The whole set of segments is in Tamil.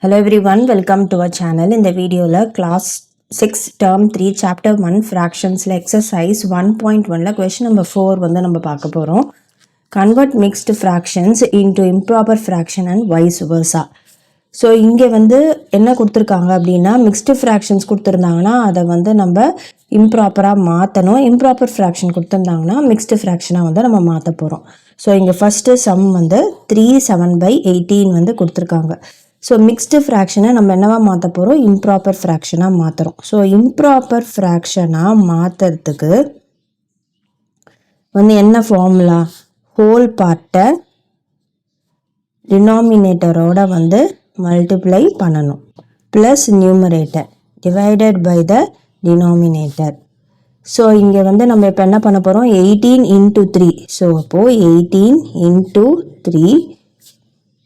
Hello everyone, welcome to our channel. In the video class 6 term 3 chapter 1 fractions exercise 1.1 question number 4 வந்து நம்ம பார்க்க போறோம். Convert mixed fractions into improper fraction and vice versa. So இங்கே வந்து என்ன கொடுத்துருக்காங்க அப்படின்னா மிக்ஸ்டு ஃப்ராக்ஷன்ஸ் கொடுத்துருந்தாங்கன்னா அதை வந்து நம்ம இம்ப்ராப்பராக மாற்றணும். இம்ப்ராப்பர் ஃப்ராக்ஷன் கொடுத்துருந்தாங்கன்னா மிக்ஸ்டு ஃப்ராக்ஷனாக வந்து நம்ம மாற்ற போகிறோம். ஸோ இங்கே ஃபஸ்ட்டு சம் வந்து 3/7/18 வந்து கொடுத்துருக்காங்க. ஸோ மிக்ஸ்டு ஃப்ராக்ஷனை நம்ம என்னவா மாற்ற போகிறோம், இம்ப்ராப்பர் ஃப்ராக்ஷனாக மாற்றுறோம். ஸோ இம்ப்ராப்பர் ஃப்ராக்ஷனாக மாற்றுறதுக்கு வந்து என்ன ஃபார்முலா, ஹோல் பார்ட்டை டினாமினேட்டரோட வந்து மல்டிப்ளை பண்ணணும், plus numerator divided by the denominator. So இங்கே வந்து நம்ம இப்போ என்ன பண்ண போகிறோம், 18 into 3. ஸோ அப்போது 18 into 3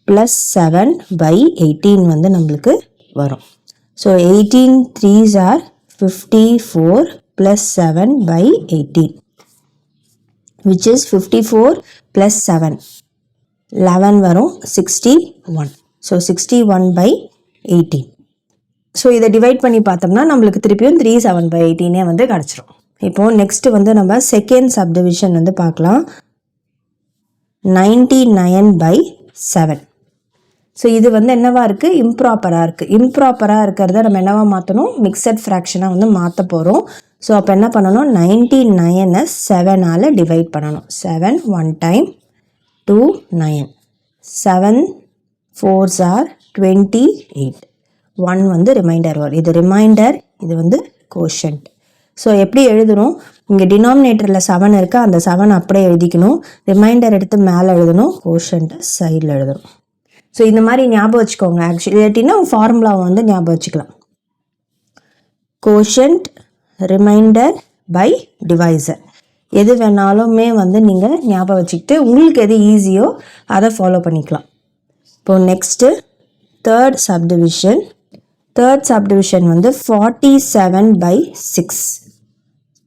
ப்ளஸ் 7/18 வந்து நம்மளுக்கு வரும். So 18 3s are 54 plus 7/18 which is 54 plus 7 11 வரும், 61. ஸோ 61/18. ஸோ இதை டிவைட் பண்ணி பார்த்தோம்னா நம்மளுக்கு திருப்பியும் 3/7/18 வந்து கிடச்சிரும். இப்போது நெக்ஸ்ட்டு வந்து நம்ம செகண்ட் சப்டிவிஷன் வந்து பார்க்கலாம். 99/7. ஸோ இது வந்து என்னவா இருக்குது, இம்ப்ராப்பராக இருக்குது. இம்ப்ராப்பராக இருக்கிறத நம்ம என்னவா மாற்றணும், மிக்சட் ஃப்ராக்ஷனாக வந்து மாற்ற போகிறோம். ஸோ அப்போ என்ன பண்ணணும், 99 7ஆல் டிவைட் பண்ணணும். 7 1 time 2 9, 7 4s are 28, 1 வந்து ரிமைண்டர் வரும். இது ரிமைண்டர், இது வந்து கோஷன்ட். ஸோ எப்படி எழுதணும், இங்கே டினாமினேட்டரில் 7 இருக்குது, அந்த 7 அப்படியே எழுதிக்கணும், ரிமைண்டர் எடுத்து மேலே எழுதணும், கோஷன்ட்டை சைடில் எழுதணும். ஸோ இந்த மாதிரி ஞாபகம் வச்சுக்கோங்க. ஆக்சுவலி இல்லாட்டினா ஃபார்முலாவை வந்து ஞாபகம் வச்சுக்கலாம். கோஷன்ட், ரிமைண்டர் பை டிவைசர், எது வேணாலுமே வந்து நீங்கள் ஞாபகம் வச்சுக்கிட்டு உங்களுக்கு எது ஈஸியோ அதை ஃபாலோ பண்ணிக்கலாம். இப்போது நெக்ஸ்ட்டு தேர்ட் சப்டிவிஷன் வந்து 47/6.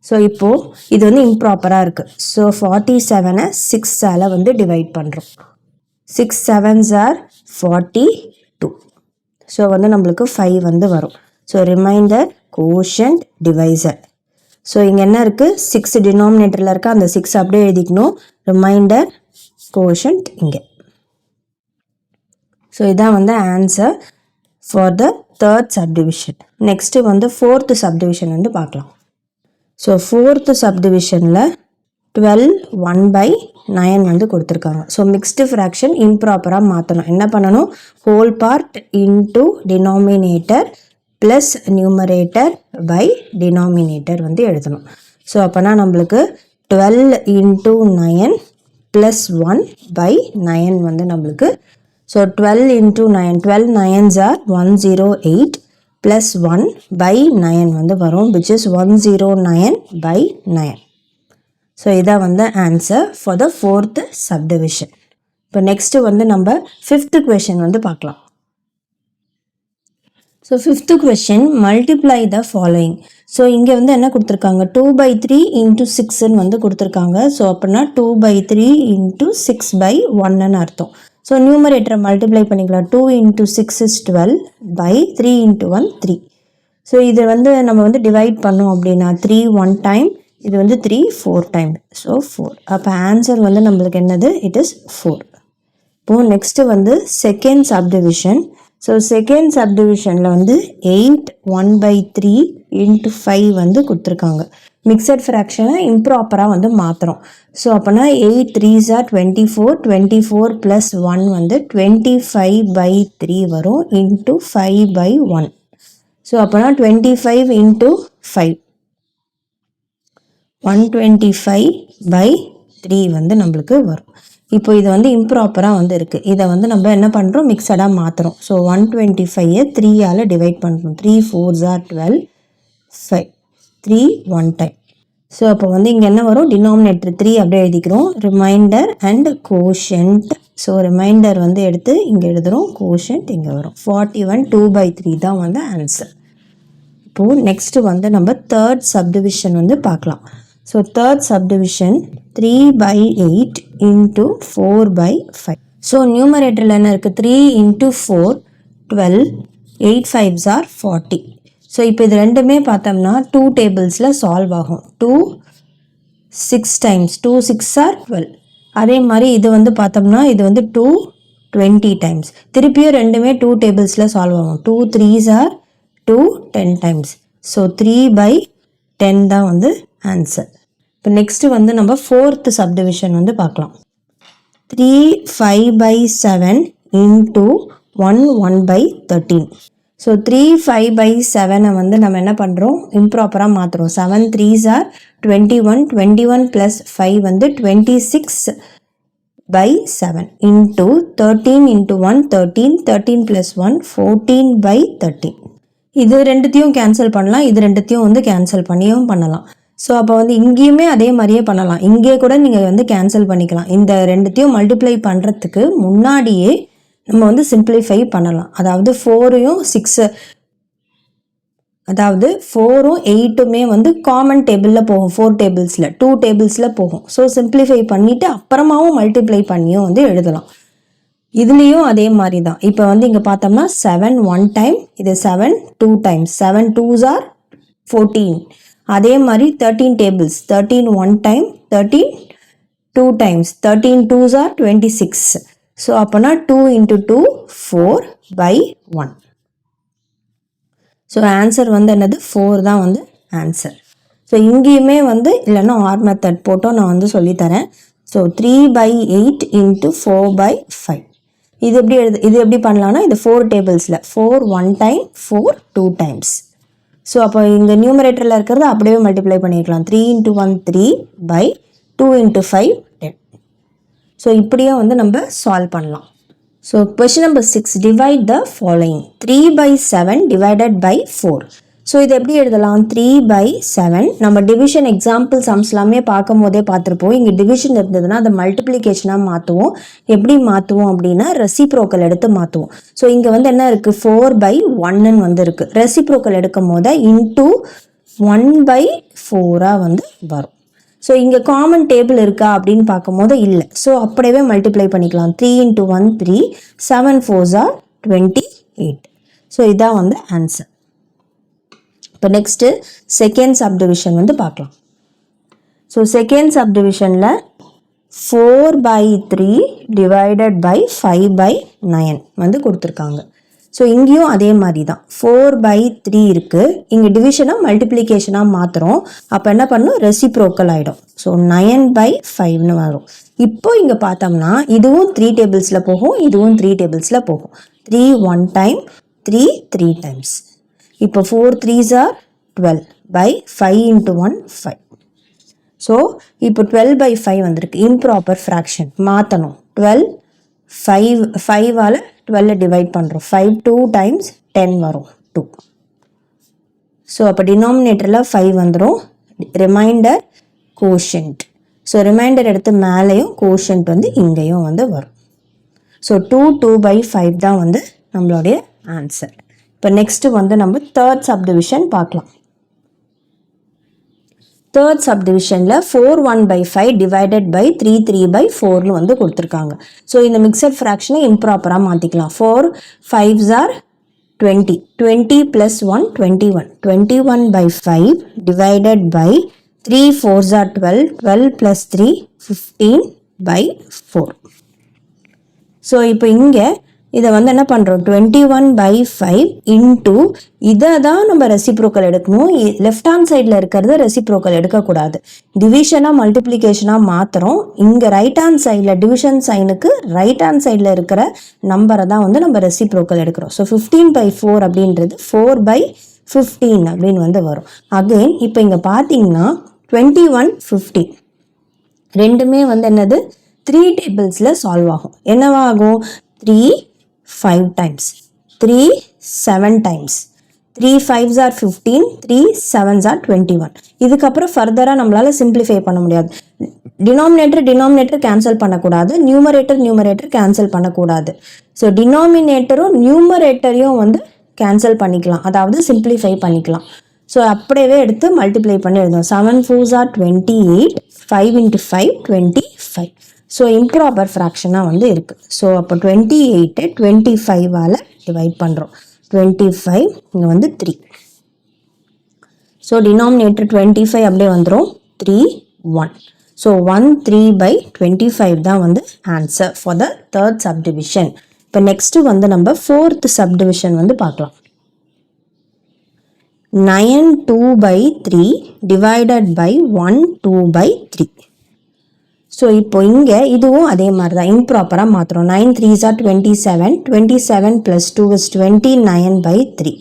ஸோ இப்போது இது வந்து இம்ப்ராப்பராக இருக்குது. ஸோ 47 6ஆல் வந்து டிவைட் பண்ணுறோம். 6 7s are 42. ஸோ வந்து நம்மளுக்கு 5 வந்து வரும். So remainder, quotient, divisor. So இங்கே என்ன இருக்குது, 6 டினாமினேட்டரில் இருக்குது, அந்த 6 அப்படியே எழுதிக்கணும், ரிமைண்டர், கோஷன்ட் இங்கே. ஸோ இதான் வந்து answer for the third subdivision. Next வந்து ஃபோர்த்து சப்டிவிஷன் வந்து பார்க்கலாம். ஸோ ஃபோர்த்து சப்டிவிஷனில் 12/1/9 வந்து கொடுத்துருக்காங்க. ஸோ மிக்ஸ்டு ஃப்ராக்ஷன் இம்ப்ராப்பராக மாற்றணும். என்ன பண்ணணும், whole part into denominator plus numerator by denominator வந்து எழுதணும். ஸோ அப்போனா நம்மளுக்கு 12 into 9 ப்ளஸ் 1/9 வந்து நம்மளுக்கு. So 12 into 9, 12 9s are 108 plus 1/9 வந்து வரும், which is 109/9. ஸோ இதான் வந்து answer for the fourth subdivision. இப்போ நெக்ஸ்ட்டு வந்து நம்ம ஃபிஃப்த்து கொஷின் வந்து பார்க்கலாம். So fifth question, multiply the following. So இங்கே வந்து என்ன கொடுத்துருக்காங்க, 2/3 into 6ன்னு வந்து கொடுத்துருக்காங்க. ஸோ அப்படின்னா 2/3 into 6/1ன்னு அர்த்தம். ஸோ நியூமரேட்டரை மல்டிப்ளை பண்ணிக்கலாம். 2 into 6 is 12, by 3 into 1 3. So இதை வந்து நம்ம வந்து டிவைட் பண்ணோம் அப்படின்னா 3 1 time, இது வந்து 3 4 time. ஸோ 4. அப்போ ஆன்சர் வந்து நம்மளுக்கு என்னது, இட் இஸ் 4. இப்போது நெக்ஸ்ட்டு வந்து செகண்ட் சப்டிவிஷன். ஸோ செகண்ட் சப்டிவிஷனில் வந்து 8 1/3 into 5 வந்து கொடுத்துருக்காங்க. மிக்சட் ஃப்ராக்ஷனை இம்ப்ராப்பராக வந்து மாற்றுறோம். ஸோ அப்போனா 8 3s are 24, 24 ப்ளஸ் 1 வந்து 25/3 வரும், இன்ட்டு 5/1. ஸோ அப்போனா 25 into 5, 125/3 வந்து நம்மளுக்கு வரும். இப்போ இது வந்து இம்ப்ராப்பராக வந்து இருக்குது. இதை வந்து நம்ம என்ன பண்ணுறோம், மிக்சடாக மாற்றுறோம். ஸோ 125 3ஆல் டிவைட் பண்ணுறோம். 3 4s are 12, 5 3 1 time. ஸோ அப்போ வந்து இங்கே என்ன வரும், டினாமினேட்டர் 3 அப்படியே எழுதிக்கிறோம், remainder and quotient. So remainder வந்து எடுத்து இங்கே எழுதுகிறோம், கோஷன்ட் இங்கே வரும். 41 2/3 தான் வந்து ஆன்சர். இப்போது நெக்ஸ்ட்டு வந்து நம்ம தேர்ட் சப்டிவிஷன் வந்து பார்க்கலாம். So third subdivision 3/8 into 4/5. So நியூமரேட்டரில் என்ன இருக்குது, 3 into 4 12, 8 5s are 40. ஸோ இப்போ இது ரெண்டுமே பார்த்தோம்னா 2 டேபிள்ஸில் சால்வ் ஆகும். 2 6 times 2 6 are 12. அதே மாதிரி இது வந்து பார்த்தோம்னா இது வந்து 2 20 times. திருப்பியும் ரெண்டுமே 2 டேபிள்ஸில் சால்வ் ஆகும். 2 3s are 2 10 times. ஸோ 3/10 தான் வந்து ஆன்சர். இப்போ நெக்ஸ்ட்டு வந்து நம்ம 4th சப்டிவிஷன் வந்து பார்க்கலாம். 3 5/7 into 1 1/13. ஸோ 3 5/7 வந்து நம்ம என்ன பண்ணுறோம், இம்ப்ராப்பராக மாற்றுறோம். 7 3s are 21, 21 + 5 வந்து 26/7 into 13 into 1 13, 13 + 1 14/13. இது ரெண்டுத்தையும் கேன்சல் பண்ணலாம், இது ரெண்டுத்தையும் வந்து கேன்சல் பண்ணியும் பண்ணலாம். ஸோ அப்போ வந்து இங்கேயுமே அதே மாதிரியே பண்ணலாம். இங்கே கூட நீங்கள் வந்து கேன்சல் பண்ணிக்கலாம். இந்த ரெண்டுத்தையும் மல்டிப்ளை பண்ணுறதுக்கு முன்னாடியே நம்ம வந்து சிம்பிளிஃபை பண்ணலாம். அதாவது 4யும் 6 அதாவது 4ம் 8மே வந்து காமன் டேபிளில் போகும். 4 டேபிள்ஸில் 2 டேபிள்ஸில் போகும். ஸோ சிம்பிளிஃபை பண்ணிவிட்டு அப்புறமாவும் மல்டிப்ளை பண்ணியும் வந்து எழுதலாம். இதுலேயும் அதே மாதிரி தான். இப்போ வந்து இங்கே பார்த்தோம்னா 7 1 time, இது 7 2 times, 7 2s are 14. அதே மாதிரி 13 tables, 13 1 time, 13 2 times, 13 2s are 26. So அப்போனா 2 into 2 4/1. ஸோ ஆன்சர் வந்து என்னது 4 தான் வந்து ஆன்சர். ஸோ இங்கேயுமே வந்து இல்லைன்னா ஆர் மெத்தட் போட்டோம் நான் வந்து சொல்லித்தரேன். So 3/8 into 4/5. இது எப்படி பண்ணலாம்னா இது 4 டேபிள்ஸில் 4 1 time, 4 2 times. ஸோ அப்போ இங்கே நியூமரேட்டரில் இருக்கிறது அப்படியே மல்டிப்ளை பண்ணிக்கலாம். 3 into 1 3/2 into 5 10. ஸோ இப்படியே வந்து நம்ம சால்வ் பண்ணலாம். So question number 6, divide the following. 3/7 divided by 4. So இது எப்படி எழுதலாம், 3/7 நம்ம டிவிஷன் எக்ஸாம்பிள் சம்ஸ் எல்லாமே பார்க்கும் போதே பார்த்துருப்போம். இங்கே டிவிஷன் இருந்ததுன்னா அதை மல்டிப்ளிகேஷனாக மாற்றுவோம். எப்படி மாற்றுவோம் அப்படின்னா ரெசிப்ரோக்கல் எடுத்து மாற்றுவோம். ஸோ இங்கே வந்து என்ன இருக்குது, 4/1 வந்து இருக்குது. ரெசிப்ரோக்கல் எடுக்கும் போது இன்டூ 1/4 வந்து வரும். ஸோ இங்கே காமன் டேபிள் இருக்கா அப்படின்னு பார்க்கும்போது இல்லை. ஸோ அப்படியே மல்டிப்ளை பண்ணிக்கலாம். 3 into 1 3, 7 4s are 28. ஸோ இதான் வந்து ஆன்சர். இப்போ நெக்ஸ்ட்டு செகண்ட் சப்டிவிஷன் வந்து பார்க்கலாம். ஸோ செகண்ட் சப்டிவிஷனில் 4/3 divided by 5/9 வந்து கொடுத்துருக்காங்க. ஸோ இங்கேயும் அதே மாதிரி தான் 4/3 இருக்குது. இங்கே டிவிஷனாக மல்டிப்ளிகேஷனாக மாற்றுறோம். அப்போ என்ன பண்ணணும், ரெசிப்ரோக்கல் ஆகிடும். ஸோ 9/5ன்னு வரும். இப்போ இங்கே பார்த்தோம்னா இதுவும் 3 டேபிள்ஸில் போகும், இதுவும் 3 டேபிள்ஸில் போகும். 3 1 time, 3 3 times. இப்போ 4 3s are 12/5 into 1 5. ஸோ இப்போ 12/5 வந்திருக்கு. இம்ப்ராப்பர் ஃப்ராக்ஷன் மாற்றணும். 12 5ஆல் 12 டிவைட் பண்ணுறோம். 5 2 times 10 வரும் 2. ஸோ அப்போ டினாமினேட்டரில் 5 வந்துடும். Reminder quotient. ஸோ ரிமைண்டர் எடுத்து மேலேயும் கோஷன்ட் வந்து இங்கேயும் வந்து வரும். ஸோ 2/5 தான் வந்து நம்மளுடைய ஆன்சர். இப்போ நெக்ஸ்ட்டு வந்து நம்ம தேர்ட் சப்டிவிஷன் பார்க்கலாம். தேர்ட் சப்டிவிஷனில் 4 1/5 divided by 3 3/4ன்னு வந்து கொடுத்துருக்காங்க. ஸோ இந்த மிக்சட் ஃப்ராக்ஷனை இம்ப்ராப்பராக மாற்றிக்கலாம். 4 5s are 20, 20 + 1 21, 21/5 divided by 3 4s are 12, 12 + 3 15/4. So இப்போ இங்கே இதை வந்து என்ன பண்ணுறோம், 21/5 இன்ட்டு இதை தான் நம்ம ரெசிப்ரோக்கல் எடுக்கணும். லெஃப்ட் ஹேண்ட் சைடில் இருக்கிறத ரெசிப்ரோக்கல் எடுக்கக்கூடாது. டிவிஷனாக மல்டிப்ளிகேஷனாக மாற்றுறோம். இங்கே ரைட் ஹேண்ட் சைடில் டிவிஷன் சைனுக்கு ரைட் ஹேண்ட் சைடில் இருக்கிற நம்பரை தான் வந்து நம்ம ரெசிப்ரோக்கல் எடுக்கிறோம். ஸோ 15/4 அப்படின்றது 4/15 அப்படின்னு வந்து வரும். அகெயின் இப்போ இங்கே பார்த்தீங்கன்னா 21 15 ரெண்டுமே வந்து என்னது 3 டேபிள்ஸில் சால்வ் ஆகும். என்னவாகும், 3 5 times, 3 7 times, 3 5s are 15, 3 7s are 21. இதுக்கப்புறம் ஃபர்தராக நம்மளால் சிம்பிளிஃபை பண்ண முடியாது. டினாமினேட்டர் கேன்சல் பண்ணக்கூடாது, நியூமரேட்டர் கேன்சல் பண்ணக்கூடாது. ஸோ டினாமினேட்டரும் நியூமரேட்டரையும் வந்து கேன்சல் பண்ணிக்கலாம், அதாவது சிம்பிளிஃபை பண்ணிக்கலாம். ஸோ அப்படியே எடுத்து மல்டிப்ளை பண்ணி எழுதுவோம். 7 4s are 28, 5 into 5 25. So improper ஃப்ராக்ஷனாக வந்து இருக்குது. ஸோ அப்போ 28 25ஆல் டிவைட் பண்ணுறோம். 25 இங்கே வந்து 3. ஸோ டினாமினேட்டர் 25 அப்படியே வந்துடும். 3 1. ஸோ 13/25 தான் வந்து answer for the third subdivision. இப்போ நெக்ஸ்ட்டு வந்து நம்ம ஃபோர்த் சப்டிவிஷன் வந்து பார்க்கலாம். 9 2/3 டிவைடட் பை 1 2/3. ஸோ இப்போ இங்கே இதுவும் அதே மாதிரி தான் இம்ப்ராப்பராக மாற்றுறோம். 9 3s are 27, 27 plus 2 is 29/3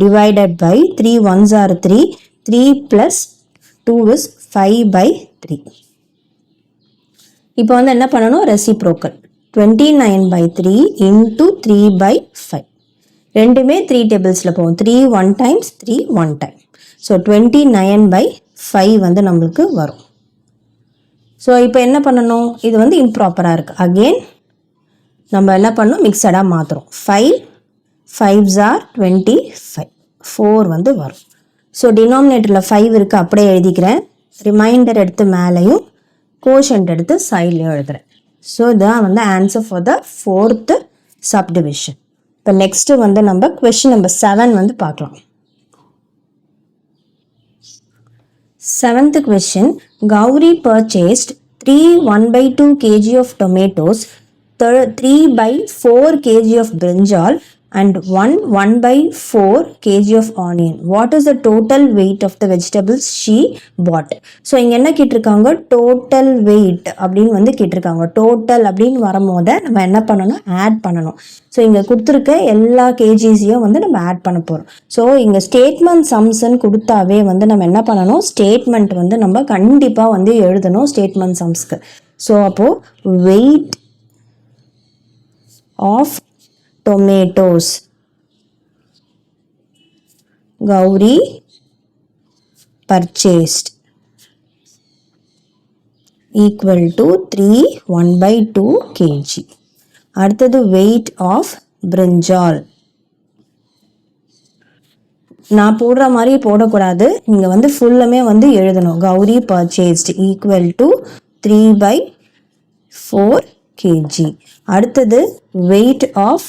divided by 3 1s are 3, 3 plus 2 is 5/3. இப்போ வந்து என்ன பண்ணணும், ரெசிப்ரோக்கல் 29/3 into 3/5. ரெண்டுமே 3 டேபிள்ஸில் போகும். 3 1 times 3 1 time. ஸோ 29/5 வந்து நம்மளுக்கு வரும். ஸோ இப்போ என்ன பண்ணணும், இது வந்து இம்ப்ராப்பராக இருக்குது. அகெயின் நம்ம என்ன பண்ணணும், மிக்சடாக மாற்றுறோம். 5 5s are 25, 4 வந்து வரும். ஸோ டினாமினேட்டரில் 5 இருக்குது, அப்படியே எழுதிக்கிறேன். ரிமைண்டர் எடுத்து மேலேயும் கோஷன்ட் எடுத்து சைட்லேயும் எழுதுகிறேன். ஸோ இதுதான் வந்து answer for the fourth subdivision. இப்போ நெக்ஸ்ட்டு வந்து நம்ம கொஷின் நம்பர் 7 வந்து பார்க்கலாம். 7th question, Gauri purchased 3 1/2 kg of tomatoes, 3/4 kg of brinjal and 1/4 kg of onion. What is the total weight of the vegetables she bought? So இங்கே என்ன கேட்டிருக்காங்க, டோட்டல் வெயிட் அப்படின்னு வந்து கேட்டிருக்காங்க. டோட்டல் அப்படின்னு வரும்போது நம்ம என்ன பண்ணணும், ஆட் பண்ணணும். ஸோ இங்கே கொடுத்துருக்க எல்லா கேஜிஸையும் வந்து நம்ம ஆட் பண்ண போகிறோம். ஸோ இங்கே ஸ்டேட்மெண்ட் சம்ஸ்ன்னு கொடுத்தாவே வந்து நம்ம என்ன பண்ணணும், ஸ்டேட்மெண்ட் வந்து நம்ம கண்டிப்பாக வந்து எழுதணும் ஸ்டேட்மெண்ட் சம்ஸ்க்கு. ஸோ அப்போது weight of tomatoes Gauri purchased equal to 3 1/2 kg. அடுத்தது weight of brinjal, நான் போடுற மாதிரி போடக்கூடாது, நீங்கள் வந்து ஃபுல்லுமே வந்து எழுதணும். Gauri purchased equal to 3/4 kg. அடுத்தது weight of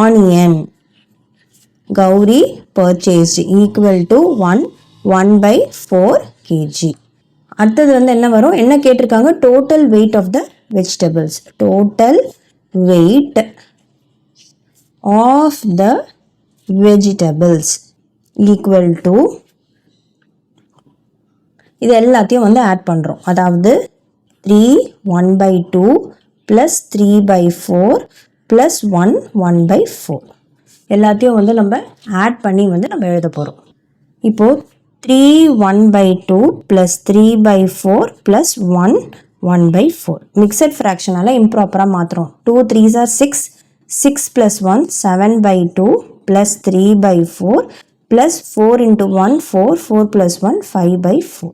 onion, Gauri purchased equal to 1/4 kg. அடுத்தது வந்து என்ன வரும், என்ன கேட்டிருக்காங்க, total weight of the vegetables. Total weight of the vegetables equal to, இது எல்லாத்தையும் வந்து ஆட் பண்ணுறோம். அதாவது 3 1/2 ப்ளஸ் 3/4 ப்ளஸ் 1/4 எல்லாத்தையும் வந்து நம்ம ஆட் பண்ணி வந்து நம்ம எழுத போகிறோம். இப்போது 3 1/2 ப்ளஸ் 3/4 ப்ளஸ் 1/4 மிக்சட் ஃப்ராக்ஷனால் இம்ப்ராப்பராக மாற்றுறோம். 2 3s are 6, 6 plus 1 7/2 plus 3/4 plus 4 into 1 4, 4 plus 1 5/4.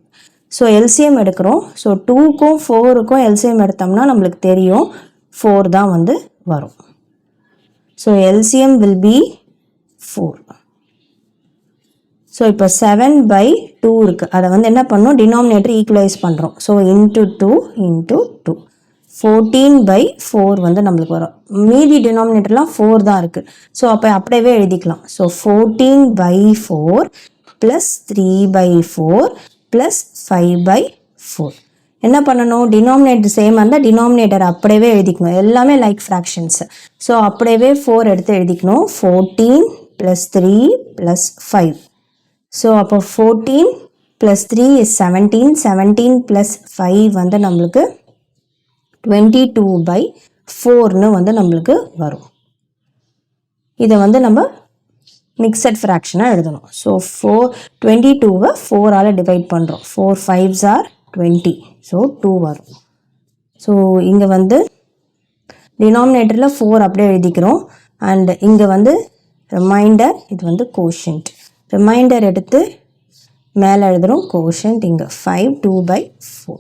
So LCM எடுக்கிறோம். ஸோ 2க்கும் 4க்கும் எல்சிஎம் எடுத்தோம்னா நம்மளுக்கு தெரியும் 4 தான் வந்து வரும். So LCM will be 4. So இப்போ 7/2 இருக்குது, அதை வந்து என்ன பண்ணணும், டினாமினேட்டர் ஈக்குவலைஸ் பண்ணுறோம். ஸோ இன்ட்டு 2 இன்ட்டு 2 14/4 வந்து நம்மளுக்கு வரும். மீதி டினாமினேட்டர்லாம் 4 தான் இருக்குது. ஸோ அப்போ அப்படியே எழுதிக்கலாம். So 14/4 plus 3/4 plus 5/4. என்ன பண்ணணும், டினாமினேட்டர் சேமாக இருந்தால் டினாமினேட்டர் அப்படியே எழுதிக்கணும். எல்லாமே லைக் ஃப்ராக்ஷன்ஸு. ஸோ அப்படியே 4 எடுத்து எழுதிக்கணும். 14 ப்ளஸ் 3 ப்ளஸ் 5. ஸோ அப்போ 14 ப்ளஸ் 3 is 17, 17 ப்ளஸ் 5 வந்து நம்மளுக்கு 22/4ன்னு வந்து நம்மளுக்கு வரும். இதை வந்து நம்ம மிக்சட் ஃப்ராக்ஷனாக எழுதணும். ஸோ 22வை 4ஆல் டிவைட் பண்ணுறோம். 4 5s are 20, ஸோ 2 வரும். ஸோ இங்கே வந்து டினாமினேட்டரில் 4 அப்படியே எழுதிக்கிறோம். அண்ட் இங்கே வந்து ரிமைண்டர், இது வந்து கோஷன்ட். ரிமைண்டர் எடுத்து மேலே எழுதுகிறோம். கோஷன்ட் இங்கே 5 2/4.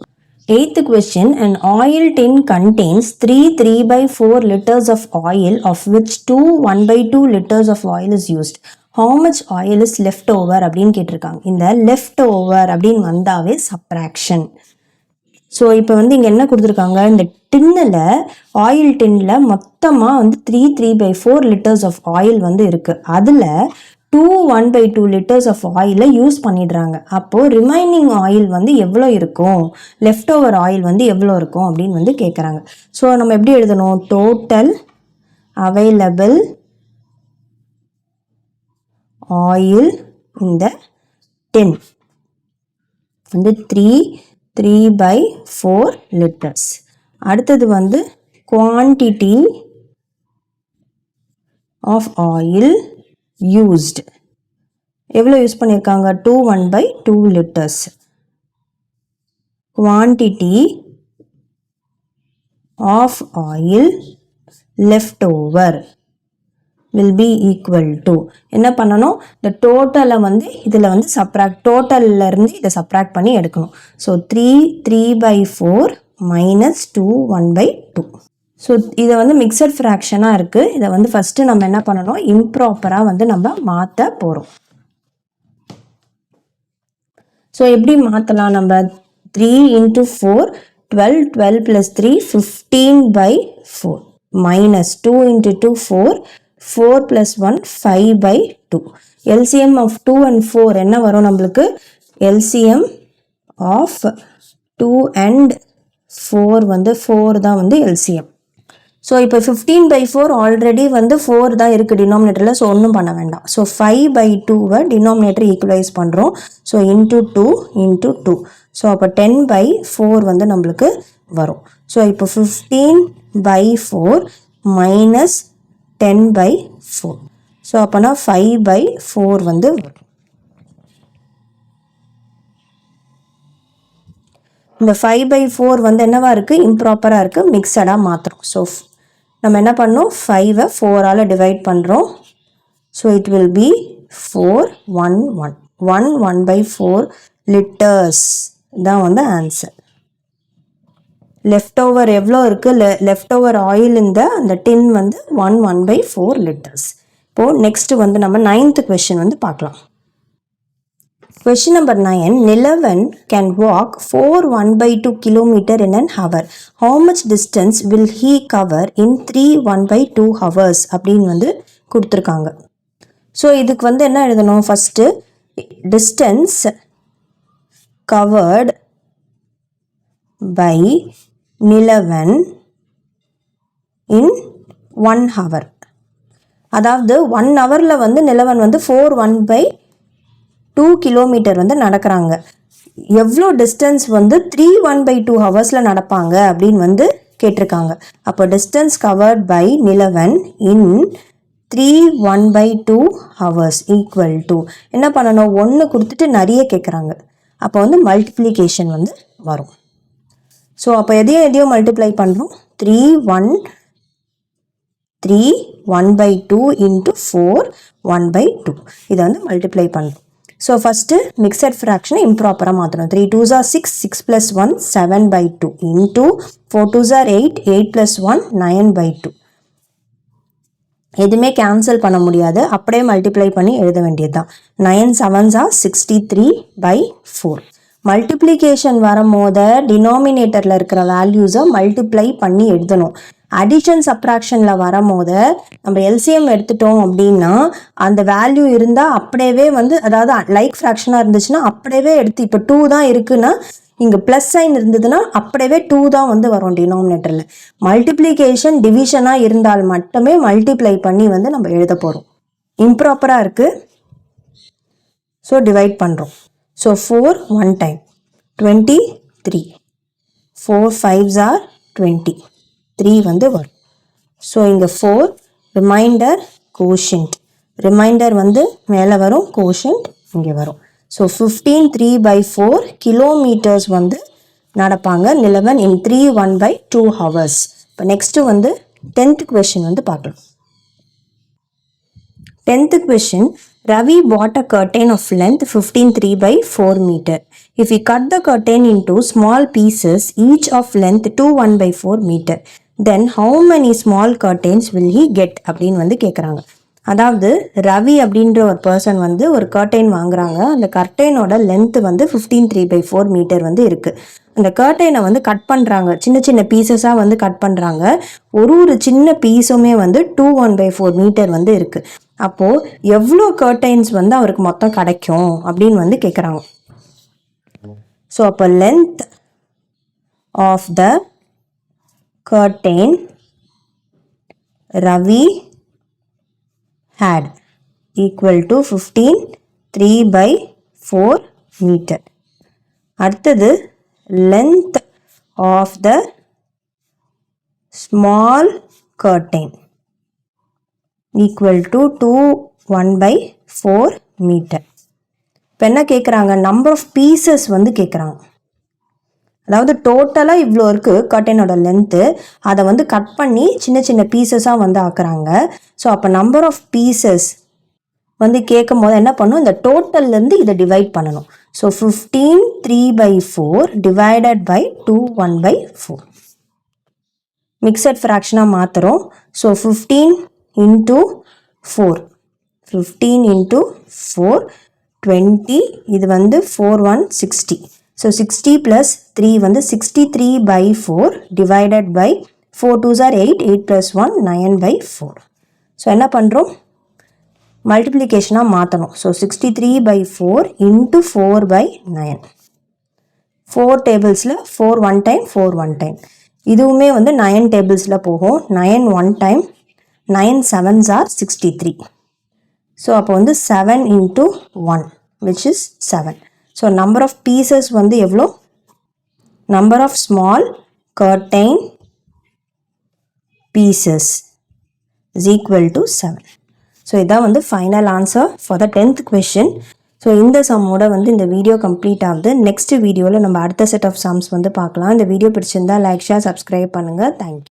8th question, an oil tin contains 3 3/4 liters of oil, of which 2 1/2 liters of oil is used. How much oil is left over அப்படின்னு கேட்டிருக்காங்க. இந்த left over அப்படின்னு வந்தாவே சப்ராக்ஷன். ஸோ இப்போ வந்து இங்கே என்ன கொடுத்துருக்காங்க, இந்த டின்னில் ஆயில் டின்னில் மொத்தமாக வந்து 3/4 லிட்டர்ஸ் ஆஃப் ஆயில் வந்து இருக்குது. அதில் 1/2 லிட்டர்ஸ் ஆஃப் ஆயிலை யூஸ் பண்ணிடுறாங்க. அப்போது ரிமைனிங் ஆயில் வந்து எவ்வளோ இருக்கும், லெஃப்ட் ஓவர் ஆயில் வந்து எவ்வளோ இருக்கும் அப்படின்னு வந்து கேட்குறாங்க. ஸோ நம்ம எப்படி எழுதணும், டோட்டல் அவைலபிள் ஆயில் இந்த tin வந்து 3/4 லிட்டர்ஸ். அடுத்தது வந்து குவான்டிட்டி ஆஃப் ஆயில் யூஸ்டு, எவ்வளோ யூஸ் பண்ணியிருக்காங்க, 1/2 லிட்டர்ஸ். Quantity of oil left over will be equal to, என்ன பண்ணணும், இந்த டோட்டலை வந்து இதில் வந்து டோட்டல்லேருந்து இதை சப்ராக்ட் பண்ணி எடுக்கணும். So 3/4 minus 1/2. ஸோ இதை வந்து மிக்சட் ஃப்ராக்ஷனாக இருக்குது. இதை வந்து ஃபஸ்ட்டு நம்ம என்ன பண்ணணும், இம்ப்ராப்பராக வந்து நம்ம மாற்ற போகிறோம். ஸோ எப்படி மாற்றலாம், நம்ம 3 × 4 12, 12 + 3 15/4 minus 2 × 2 4 4 + 1 5/2. LCM of 2 and 4 என்ன வரும் நம்மளுக்கு, LCM of 2 and 4 வந்து 4 தான் வந்து LCM. ஸோ இப்போ 15/4 ஆல்ரெடி வந்து 4 தான் இருக்குது டினாமினேட்டரில், ஸோ ஒன்றும் பண்ண வேண்டாம். ஸோ 5/2 டினாமினேட்டர் ஈக்குவலைஸ் பண்ணுறோம். So into 2 × 2. ஸோ அப்போ 10/4 வந்து நம்மளுக்கு வரும். ஸோ இப்போ 15/4 minus 10/4. ஸோ அப்போனா 5/4 வந்து வரும். இந்த 5/4 வந்து என்னவா இருக்குது, இம்ப்ராப்பராக இருக்குது, மிக்சடாக மாற்றுறோம். ஸோ நம்ம என்ன பண்ணோம், 5ஐ 4ஆல் டிவைட் பண்ணுறோம். So it will be 4 1 1 1 1/4 litres தான் வந்து ஆன்சர். லெஃப்ட் ஓவர் எவ்வளோ இருக்குது, லெஃப்ட் ஓவர் ஆயில் இந்த அந்த டின் வந்து 1/4 லிட்டர்ஸ். இப்போது நெக்ஸ்ட் வந்து நம்ம 9th கொஸ்டின் வந்து பார்க்கலாம். Question number 9. Nilavan can walk 1/2 kilometer in an hour. How much distance will he cover in 1/2 hours அப்படின்னு வந்து கொடுத்துருக்காங்க. ஸோ இதுக்கு வந்து என்ன எழுதணும், first distance covered by Nilavan in 1 hour. அதாவது 1 ஹவரில் வந்து நிலவன் வந்து 1/2 கிலோமீட்டர் வந்து நடக்கிறாங்க. எவ்வளோ டிஸ்டன்ஸ் வந்து 1/2 ஹவர்ஸில் நடப்பாங்க அப்படின்னு வந்து கேட்டிருக்காங்க. அப்போ distance covered by Nilavan in 1/2 hours equal to என்ன பண்ணணும், 1 கொடுத்துட்டு நிறைய கேட்குறாங்க. அப்போ வந்து மல்டிப்ளிகேஷன் வந்து வரும். ஸோ அப்போ எதையோ மல்டிப்ளை பண்ணுறோம். 1/2 into 4 1/2 இதை வந்து மல்டிப்ளை பண்ணுறோம். ஸோ ஃபஸ்ட்டு மிக்சட் ஃப்ராக்ஷனை இம்ப்ராப்பராக மாற்றணும். 3 2s are 6 6 + 1 7/2 into 4 2s are 8 8 + 1 9/2. எதுவுமே கேன்சல் பண்ண முடியாது, அப்படியே மல்டிப்ளை பண்ணி எழுத வேண்டியது தான். 9 7s are 63/4. மல்டிப்ளிகேஷன் வரும்போது டினாமினேட்டரில் இருக்கிற வேல்யூஸை மல்டிப்ளை பண்ணி எழுதணும். அடிஷன் சப்ராக்ஷனில் வரும்போது நம்ம எல்சிஎம் எடுத்துட்டோம் அப்படின்னா அந்த வேல்யூ இருந்தால் அப்படியே வந்து, அதாவது லைக் ஃப்ராக்ஷனாக இருந்துச்சுன்னா அப்படியே எடுத்து, இப்போ 2 தான் இருக்குன்னா இங்கே ப்ளஸ் சைன் இருந்ததுன்னா அப்படியே 2 தான் வந்து வரும் டினாமினேட்டரில். மல்டிப்ளிகேஷன் டிவிஷனாக இருந்தால் மட்டுமே மல்டிப்ளை பண்ணி வந்து நம்ம எழுத போகிறோம். இம்ப்ராப்பராக இருக்குது, ஸோ டிவைட் பண்ணுறோம். ஸோ 4 1 time 23 4 5s are 20 3 வந்து வரும். ஸோ இங்கே 4 ரிமைண்டர் கோஷன்ட், ரிமைண்டர் வந்து மேலே வரும், கோஷன்ட் இங்கே வரும். ஸோ 15 3/4 கிலோமீட்டர்ஸ் வந்து நடப்பாங்க நிலவன் இன் 1/2 ஹவர்ஸ். இப்போ நெக்ஸ்ட்டு வந்து 10th கொஷின் வந்து பார்க்கலாம். 10th question, Ravi bought a curtain of length 15 3/4 meter. If we cut the curtain into small pieces, each of length 2 1/4 meter, then how many small curtains will he get அப்படின்னு வந்து கேட்குறாங்க. அதாவது ரவி அப்படின்ற ஒரு பர்சன் வந்து ஒரு கர்டைன் வாங்குறாங்க. அந்த கர்டைனோட லென்த்து வந்து 15 3/4 மீட்டர் வந்து இருக்குது. அந்த கர்டைனை வந்து கட் பண்ணுறாங்க, சின்ன சின்ன பீசஸாக வந்து கட் பண்ணுறாங்க. ஒரு சின்ன பீஸுமே வந்து 2 1/4 மீட்டர் வந்து இருக்குது. அப்போது எவ்வளோ கர்டைன்ஸ் வந்து அவருக்கு மொத்தம் கிடைக்கும் அப்படின்னு வந்து கேட்குறாங்க. ஸோ அப்போ length of the curtain Ravi had equal to 15 3/4 meter. அடுத்தது length of the small curtain equal to 2 1/4 meter. இப்போ என்ன கேட்குறாங்க, நம்பர் ஆஃப் பீசஸ் வந்து கேட்குறாங்க. அதாவது டோட்டலாக இவ்வளோ இருக்குது கர்டைனோட லென்த்து, அதை வந்து கட் பண்ணி சின்ன சின்ன பீசஸாக வந்து ஆக்குறாங்க. ஸோ அப்போ நம்பர் ஆஃப் பீசஸ் வந்து கேட்கும் போது என்ன பண்ணும், இந்த டோட்டல்லேருந்து இதை டிவைட் பண்ணணும். ஸோ 15 3/4 டிவைடட் பை 2 1/4 மிக்சட் ஃப்ராக்ஷனாக மாற்றுறோம். ஸோ 15 × 4 15 × 4 20, இது வந்து 4 1 60. ஸோ 60 + 3 வந்து 63/4 divided by 4 2s are 8 8 + 1 9/4. So என்ன பண்ணுறோம், மல்டிப்ளிகேஷனாக மாற்றணும். So 63/4 × 4/9 4 டேபிள்ஸில் 4 1 time 4 1 time. இதுவுமே வந்து 9 டேபிள்ஸில் போகும். 9 1 டைம் 9 7s are 63. ஸோ அப்போ வந்து 7 × 1 which is 7. So number of pieces வந்து எவ்வளோ, number of small curtain pieces is equal to 7. So இதான் வந்து final answer for the 10th question. ஸோ இந்த சம்மோட வந்து இந்த வீடியோ கம்ப்ளீட் ஆகுது. நெக்ஸ்ட் வீடியோவில் நம்ம அடுத்த செட் ஆஃப் சம்ஸ் வந்து பார்க்கலாம். இந்த வீடியோ பிடிச்சிருந்தா லைக் ஷேர் சப்ஸ்கிரைப் பண்ணுங்கள். தேங்க்யூ.